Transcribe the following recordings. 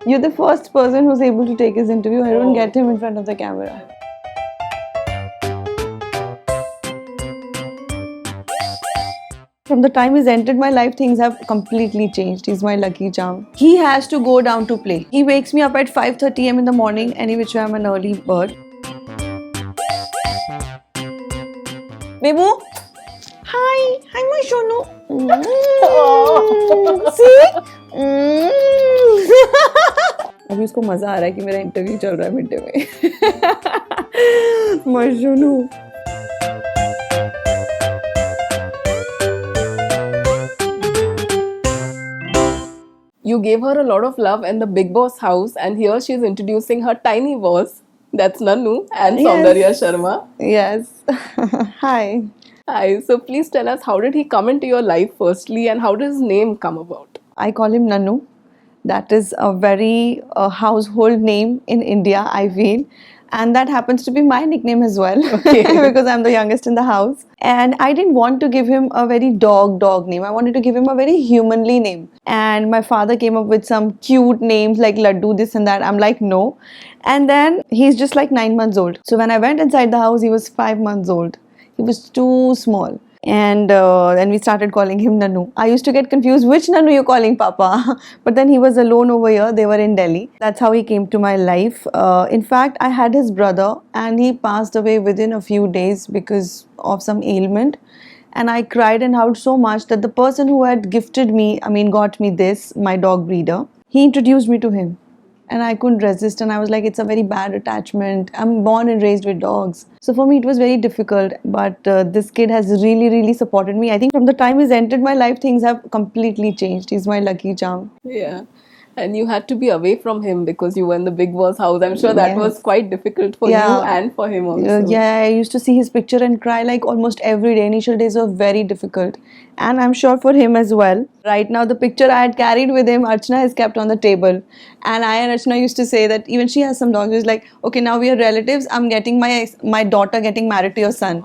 You're the first person who's able to take his interview. I don't get him in front of the camera. From the time he's entered my life, things have completely changed. He's my lucky charm. He has to go down to play. He wakes me up at 5:30 a.m. in the morning, any which way I'm an early bird. Babu, hi, my Shonu. See? अभी उसको मजा आ रहा है कि मेरा interview चल रहा है मिड डे में. My Shonu. You gave her a lot of love in the Big Boss house, and here she's introducing her tiny boss. That's Nannu and Saundarya Sharma. Yes. Hi. Hi. So please tell us, how did he come into your life firstly, and how did his name come about? I call him Nannu. That is a very household name in India, I feel. And that happens to be my nickname as well. Okay. Because I'm the youngest in the house. And I didn't want to give him a very dog name. I wanted to give him a very humanly name. And my father came up with some cute names like Laddu, this and that. I'm like, no. And then he's just like 9 months old. So when I went inside the house, he was 5 months old. He was too small. And then we started calling him Nannu. I used to get confused, which Nannu you're calling Papa? But then he was alone over here. They were in Delhi. That's how he came to my life. In fact, I had his brother and he passed away within a few days because of some ailment. And I cried and howled so much that the person who had gifted me, got me this, my dog breeder, he introduced me to him. And I couldn't resist, and I was like, it's a very bad attachment. I'm born and raised with dogs. So for me, it was very difficult. But this kid has really, really supported me. I think from the time he's entered my life, things have completely changed. He's my lucky charm. Yeah. And you had to be away from him because you were in the Big Boss house. I'm sure that was quite difficult for you and for him also. Yeah, I used to see his picture and cry like almost every day. Initial days were very difficult. And I'm sure for him as well. Right now, the picture I had carried with him, Archana has kept on the table. And I and Archana used to say that even she has some dogs. She's like, okay, now we are relatives. I'm getting my daughter getting married to your son.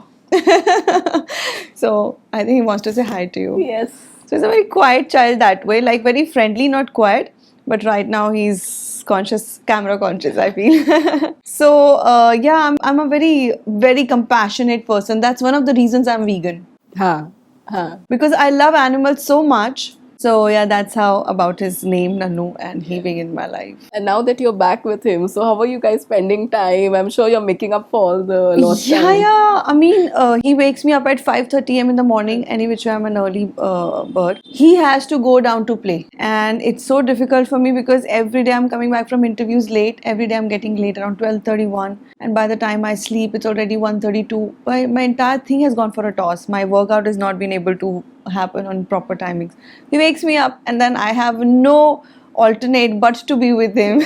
So I think he wants to say hi to you. Yes. So he's a very quiet child that way, like very friendly, not quiet. But right now he's conscious, camera conscious, I feel. So I'm a very, very compassionate person. That's one of the reasons I'm vegan. Because I love animals so much. So yeah, that's how about his name Nannu and he being in my life. And now that you're back with him, so how are you guys spending time? I'm sure you're making up for all the lost time. Yeah. He wakes me up at 5:30 a.m. in the morning, any which way I'm an early bird. He has to go down to play. And it's so difficult for me because every day I'm coming back from interviews late. Every day I'm getting late around 12:31. And by the time I sleep, it's already 1:32. My entire thing has gone for a toss. My workout has not been able to happen on proper timings. He wakes me up and then I have no alternate but to be with him.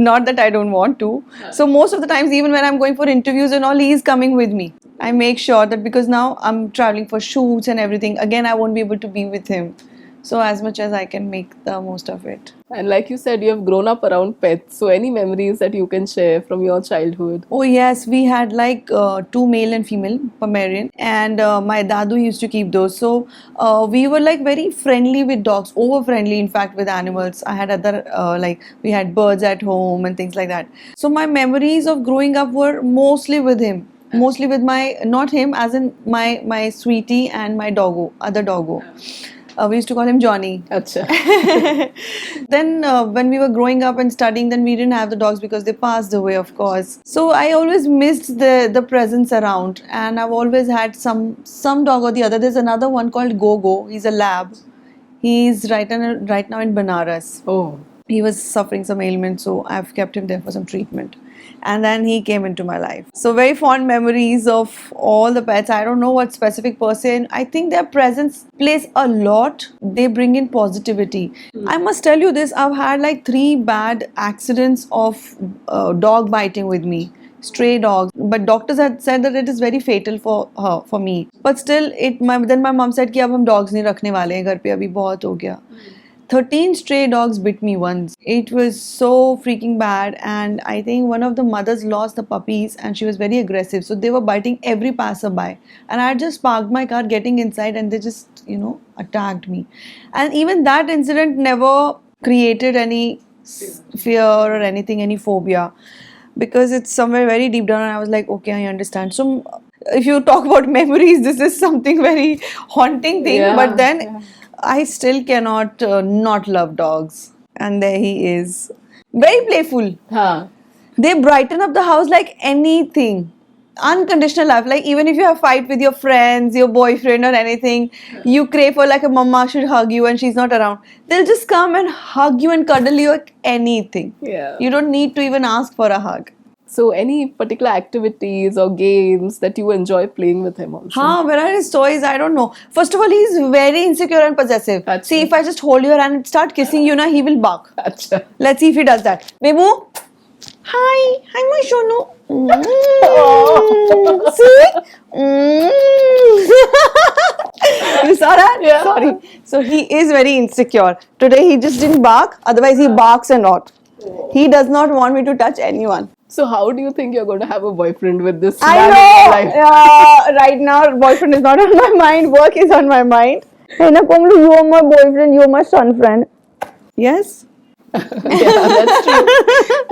Not that I don't want to. So most of the times, even when I'm going for interviews and all, he's coming with me. I make sure that because now I'm traveling for shoots and everything, again I won't be able to be with him. So as much as I can make the most of it. And like you said, you have grown up around pets. So any memories that you can share from your childhood? Oh yes, we had like 2 male and female Pomeranian, and my dadu used to keep those. So we were like very friendly with dogs, over friendly in fact with animals. I had other we had birds at home and things like that. So my memories of growing up were mostly with him. Mostly with not him, as in my sweetie and my doggo, other doggo. We used to call him Johnny. Achha. Then when we were growing up and studying, then we didn't have the dogs because they passed away, of course. So I always missed the presence around, and I've always had some dog or the other. There's another one called Gogo. He's a lab. He's right now in Banaras. Oh. He was suffering some ailment, so I've kept him there for some treatment. And then he came into my life. So very fond memories of all the pets. I don't know what specific person. I think their presence plays a lot. They bring in positivity. I must tell you this. I've had like 3 bad accidents of dog biting with me. Stray dogs, but doctors had said that it is very fatal for me. But still, then my mom said कि अब हम dogs नहीं रखने वाले हैं घर पे, अभी बहुत हो गया. 13 stray dogs bit me once. It was so freaking bad, and I think one of the mothers lost the puppies and she was very aggressive. So they were biting every passerby. And I had just parked my car getting inside and they just, attacked me. And even that incident never created any fear or anything, any phobia, because it's somewhere very deep down, and I was like, okay, I understand. So if you talk about memories, this is something very haunting thing. Yeah, But then yeah. I still cannot not love dogs, and there he is, very playful. Huh. They brighten up the house like anything. Unconditional love. Like even if you have fight with your friends, your boyfriend or anything, you crave for like a mama should hug you and she's not around. They'll just come and hug you and cuddle you like anything. Yeah. You don't need to even ask for a hug. So, any particular activities or games that you enjoy playing with him also? Where are his toys? I don't know. First of all, he's very insecure and possessive. Acha. See, if I just hold your hand and start kissing you, he will bark. Acha. Let's see if he does that. Bebu, hi, my Shonu. See? You saw that? Yeah. Sorry. So he is very insecure. Today he just didn't bark. Otherwise he barks a lot. He does not want me to touch anyone. So, how do you think you're going to have a boyfriend with this I man in your life? know. Right now, boyfriend is not on my mind. Work is on my mind. Hey, Nakomlu, you are my boyfriend. You are my son friend. Yes. Yeah, that's true.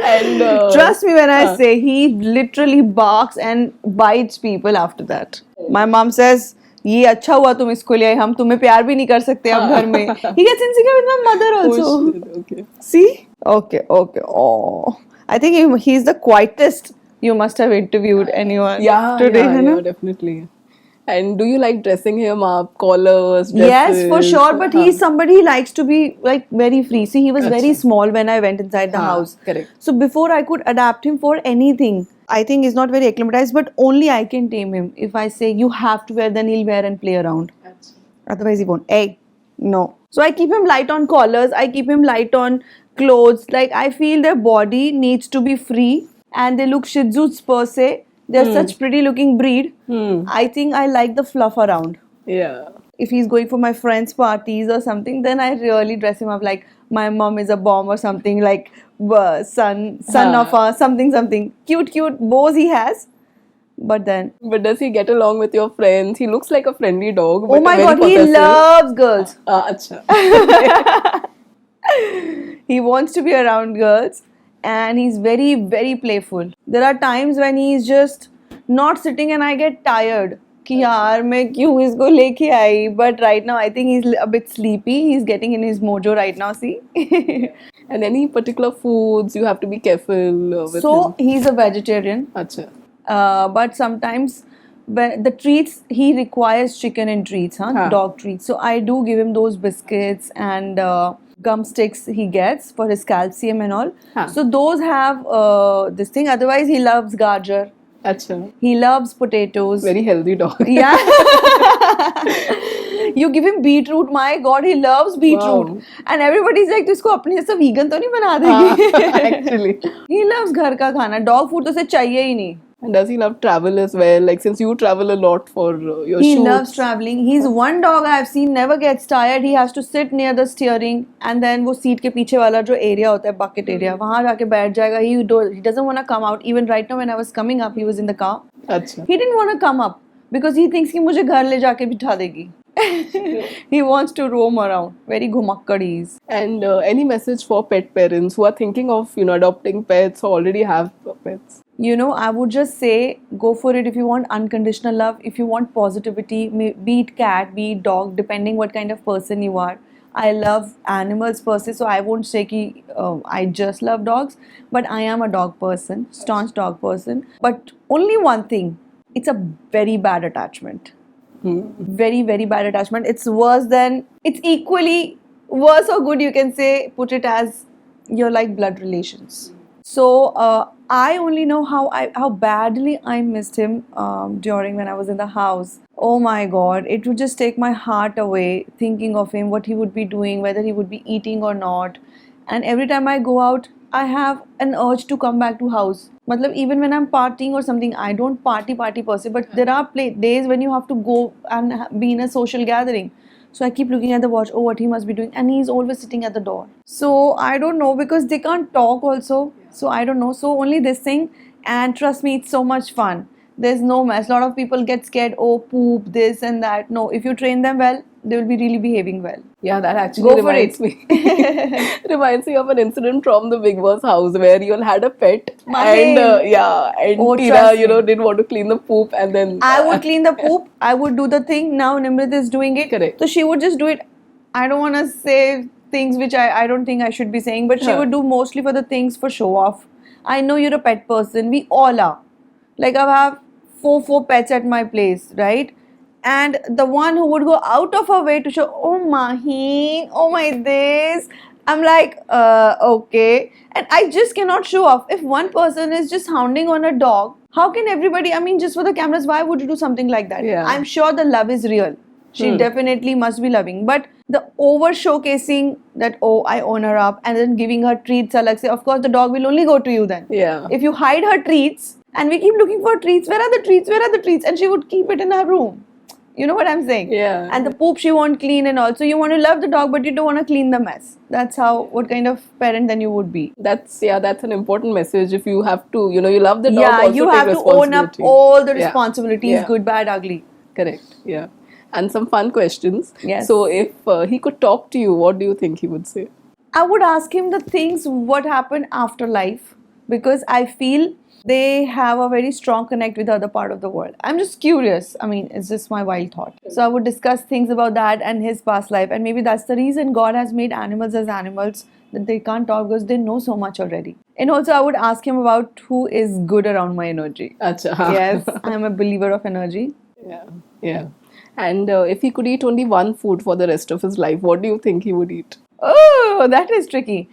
And Trust me when I say he literally barks and bites people after that. My mom says, ये अच्छा हुआ तुम इसको ले आए, हम तुम्हें प्यार भी नहीं कर सकते अब घर में. He gets insecure with my mother also. okay. See? Okay. Oh. I think he's the quietest you must have interviewed anyone today. yeah, है ना? definitely. And do you like dressing him up, collars, Yes, dresses? for sure. But he's somebody who likes to be like very free. See, he was very small when I went inside the house. Correct. So before I could adapt him for anything, I think he's not very acclimatized. But only I can tame him. If I say you have to wear, then he'll wear and play around. Otherwise he won't. Hey, no. So I keep him light on collars. I keep him light on clothes. Like I feel their body needs to be free, and they look Shih Tzus per se. They're such pretty looking breed. I think I like the fluff around. Yeah. If he's going for my friends' parties or something, then I really dress him up like my mom is a bomb or something, like son of a something. Cute bows he has. But then, But does he get along with your friends? He looks like a friendly dog. oh But my very god, he possessive. loves girls. Acha. He wants to be around girls, and he's very, very playful. There are times when he's just not sitting and I get tired. कि यार मैं क्यों इसको लेके आई, but right now I think he's a bit sleepy. He's getting in his mojo right now, see. And any particular foods you have to be careful with So him? he's a vegetarian, Acha. but sometimes when the treats he requires chicken and treats, dog treats. So I do give him those biscuits and gum sticks he gets for his calcium and all. So those have this thing. Otherwise he loves gajar. Acha. He loves potatoes. Very healthy dog. Yeah. You give him beetroot. My God, he loves beetroot. Wow. And everybody's like, "तो इसको अपने जैसा vegan तो नहीं बना देगी?" Actually. He loves घर का खाना. Dog food तो उसे चाहिए ही नहीं. And does he love travel as well? Like since you travel a lot for your He shoots. loves traveling. He's one dog I have seen never gets tired. He has to sit near the steering and then वो seat के पीछे वाला जो area होता है bucket area वहाँ जाके बैठ जाएगा. He doesn't want to come out. Even right now when I was coming up, he was in the car. Acha. He didn't want to come up because he thinks कि मुझे घर ले जाके बिठा देगी. He wants to roam around. Very घुमक्कड़ he is. And any message for pet parents who are thinking of adopting pets or already have pets? You know, I would just say go for it if you want unconditional love, if you want positivity, be it cat, be it dog, depending what kind of person you are. I love animals per se, so I won't say ki, I just love dogs, but I am a dog person, staunch dog person. But only one thing, it's a very bad attachment. Very, very bad attachment. It's equally worse or good, you can say, put it as you're like blood relations. So I only know how badly I missed him during when I was in the house. Oh my God, it would just take my heart away thinking of him, what he would be doing, whether he would be eating or not. And every time I go out, I have an urge to come back to house. Matlab, even when I'm partying or something, I don't party per se, but there are days when you have to go and be in a social gathering. So I keep looking at the watch, oh, what he must be doing. And he's always sitting at the door. So I don't know because they can't talk also. So I don't know. So only this thing. And trust me, it's so much fun. There's no mess. A lot of people get scared, oh, poop, this and that. No, if you train them well, they will be really behaving well. Yeah, that actually Go for reminds me of an incident from the Big Boss house where you all had a pet, Mahim. and Oh, Tira, trust me. didn't want to clean the poop, and then I would clean the poop. I would do the thing. Now Nimrit is doing it. Correct. So she would just do it. I don't want to say things which I don't think I should be saying, but she Huh. would do mostly for the things for show off. I know you're a pet person. We all are. Like I have four pets at my place, right? And the one who would go out of her way to show, oh Maheen, oh my this. I'm like, okay. And I just cannot show off. If one person is just hounding on a dog, how can everybody, I mean, just for the cameras, why would you do something like that? Yeah. I'm sure the love is real. She definitely must be loving. But the over showcasing that, oh, I own her up, and then giving her treats, like say, of course, the dog will only go to you then. Yeah. If you hide her treats, and we keep looking for treats, where are the treats? Where are the treats? And she would keep it in her room. You know what I'm saying? Yeah. And the poop she won't clean, and also you want to love the dog, but you don't want to clean the mess. That's what kind of parent then you would be. That's an important message. If you have to, you love the dog, Yeah, also you take have to own up responsibility. all the Yeah. responsibilities, Yeah. good, bad, ugly. Correct. Yeah. And some fun questions. Yes. So if he could talk to you, what do you think he would say? I would ask him the things what happened after life, because I feel they have a very strong connect with the other part of the world. I'm just curious. I mean, it's just my wild thought. So I would discuss things about that and his past life, and maybe that's the reason God has made animals as animals, that they can't talk because they know so much already. And also I would ask him about who is good around my energy. Acha. Yes, I'm a believer of energy. Yeah. Yeah. And if he could eat only one food for the rest of his life, what do you think he would eat? Oh, that is tricky.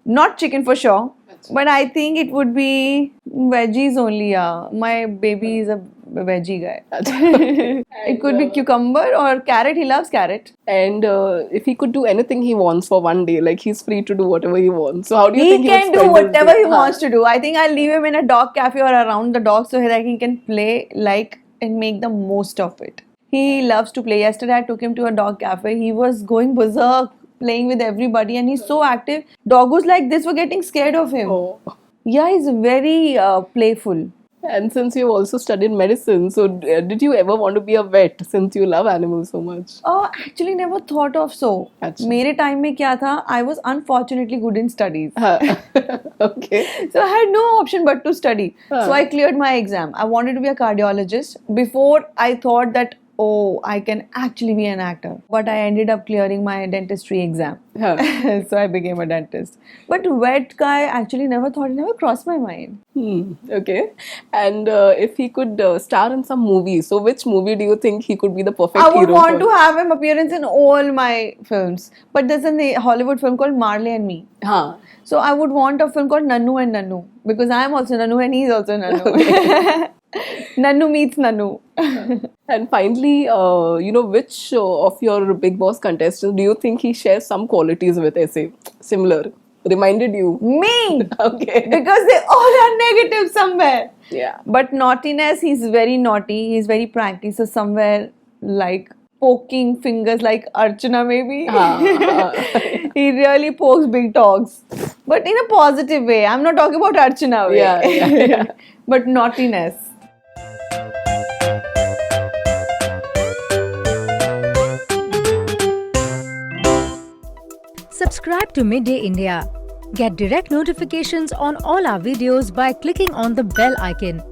Not chicken for sure, but I think it would be veggies only. Yeah, my baby is a veggie guy. It could be cucumber or carrot. He loves carrot. And if he could do anything he wants for one day, like he's free to do whatever he wants. So how do you He think can would do spend his whatever day? he wants to do. I think I'll leave him in a dog cafe or around the dog so that he can play like and make the most of it. He loves to play. Yesterday I took him to a dog cafe. He was going berserk, playing with everybody, and he's so active. Doggos like this were getting scared of him. Oh. Yeah, he's very playful. And since you've also studied medicine, so did you ever want to be a vet since you love animals so much? Oh, actually never thought of so. Achha. मेरे time में क्या था? I was unfortunately good in studies. Okay. So I had no option but to study. So I cleared my exam. I wanted to be a cardiologist. Before I thought that, oh, I can actually be an actor. But I ended up clearing my dentistry exam. So I became a dentist. But vet guy, actually never thought, it never crossed my mind. Okay. And if he could star in some movie, so which movie do you think he could be the perfect I would hero want for? to have him appearance in all my films. But there's a Hollywood film called Marley and Me. Huh. So I would want a film called Nannu and Nannu, because I am also Nannu and he's also Nannu. Nannu meets Nannu. And finally, which of your Big Boss contestants do you think he shares some qualities with, say, similar? Reminded you? Me! Okay. Because they all are negative somewhere. Yeah. But naughtiness, he's very naughty, he's very pranky. So somewhere like poking fingers like Archana maybe. He really pokes big dogs. But in a positive way. I'm not talking about Archana way. Yeah. But naughtiness. Subscribe to Midday India. Get direct notifications on all our videos by clicking on the bell icon.